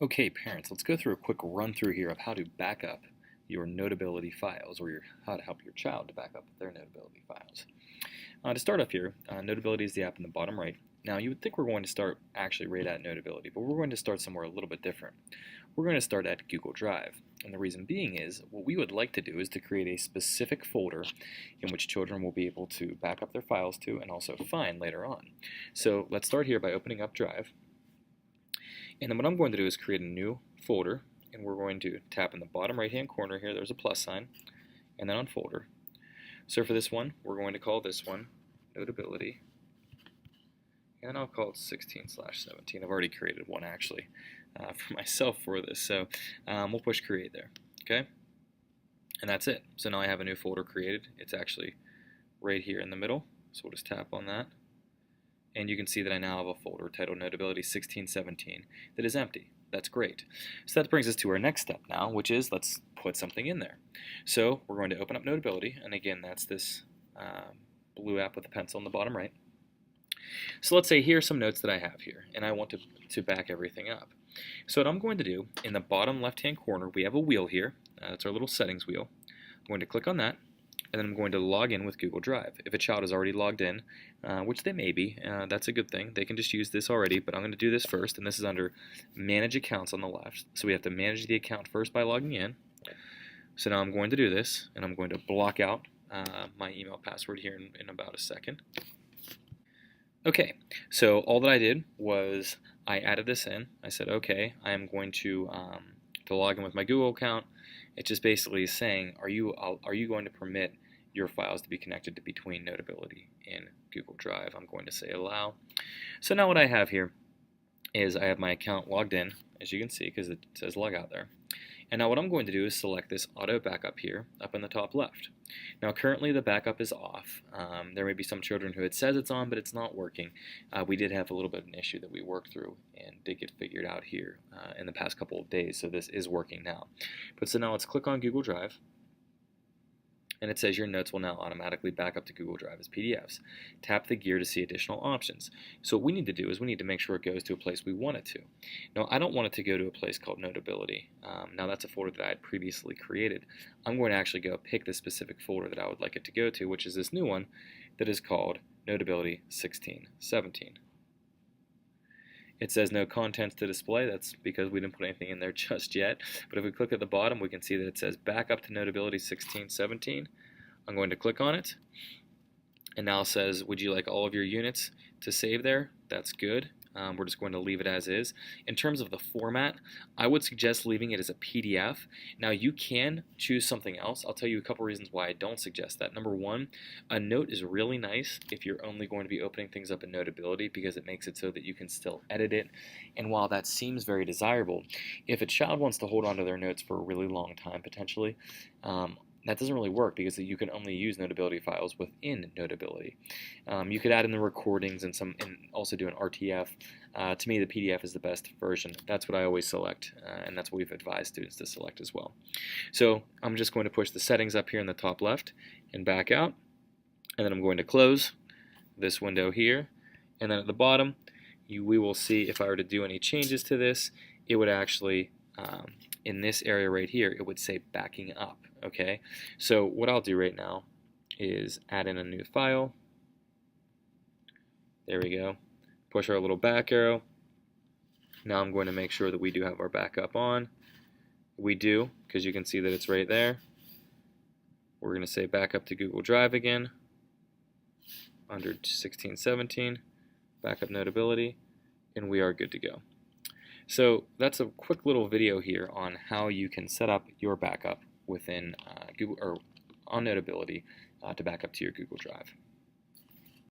Okay, parents, let's go through a quick run through here of how to back up your Notability files, or how to help your child to back up their Notability files. To start off here, Notability is the app in the bottom right. Now, you would think we're going to start actually right at Notability, but we're going to start somewhere a little bit different. We're going to start at Google Drive, and the reason being is what we would like to do is to create a specific folder in which children will be able to back up their files to and also find later on. So let's start here by opening up Drive. And then what I'm going to do is create a new folder, and we're going to tap in the bottom right hand corner here, there's a plus sign, and then on folder. So for this one, we're going to call this one Notability, and I'll call it 16/17. I've already created one actually for myself for this, so we'll push create there, okay? And that's it. So now I have a new folder created. It's actually right here in the middle, so we'll just tap on that. And you can see that I now have a folder titled Notability 1617 that is empty. That's great. So that brings us to our next step now, which is let's put something in there. So we're going to open up Notability, and again, that's this blue app with the pencil in the bottom right. So let's say here's some notes that I have here, and I want to back everything up. So what I'm going to do, in the bottom left-hand corner, we have a wheel here. That's our little settings wheel. I'm going to click on that, and then I'm going to log in with Google Drive. If a child is already logged in, which they may be, that's a good thing. They can just use this already, but I'm going to do this first, and this is under Manage Accounts on the left. So we have to manage the account first by logging in. So now I'm going to do this, and I'm going to block out my email password here in about a second. Okay, so all that I did was I added this in. I said, okay, I am going to log in with my Google account. It just basically is saying, are you going to permit your files to be connected to between Notability and Google Drive? I'm going to say allow. So now what I have here is I have my account logged in, as you can see, because it says log out there. And now what I'm going to do is select this auto backup here up in the top left. Now currently the backup is off. There may be some children who it says it's on, but it's not working. We did have a little bit of an issue that we worked through and did get figured out here in the past couple of days, so this is working now. But so now let's click on Google Drive, and it says your notes will now automatically back up to Google Drive as PDFs. Tap the gear to see additional options. So what we need to do is we need to make sure it goes to a place we want it to. Now I don't want it to go to a place called Notability. Now that's a folder that I had previously created. I'm going to actually go pick the specific folder that I would like it to go to, which is this new one that is called Notability 1617. It says no contents to display. That's because we didn't put anything in there just yet. But if we click at the bottom, we can see that it says backup to Notability 1617. I'm going to click on it. And now it says, would you like all of your units to save there? That's good. We're just going to leave it as is. In terms of the format, I would suggest leaving it as a PDF. Now you can choose something else. I'll tell you a couple reasons why I don't suggest that. Number one, a note is really nice if you're only going to be opening things up in Notability because it makes it so that you can still edit it. And while that seems very desirable, if a child wants to hold on to their notes for a really long time potentially, that doesn't really work because you can only use Notability files within Notability. You could add in the recordings and also do an RTF. To me, the PDF is the best version. That's what I always select, and that's what we've advised students to select as well. So I'm just going to push the settings up here in the top left and back out, and then I'm going to close this window here, and then at the bottom, we will see if I were to do any changes to this, it would actually, in this area right here, it would say backing up. Okay, so what I'll do right now is add in a new file. There we go. Push our little back arrow. Now I'm going to make sure that we do have our backup on. We do, because you can see that it's right there. We're going to say backup to Google Drive again under 1617, backup Notability, and we are good to go. So that's a quick little video here on how you can set up your backup within Google or on Notability to back up to your Google Drive.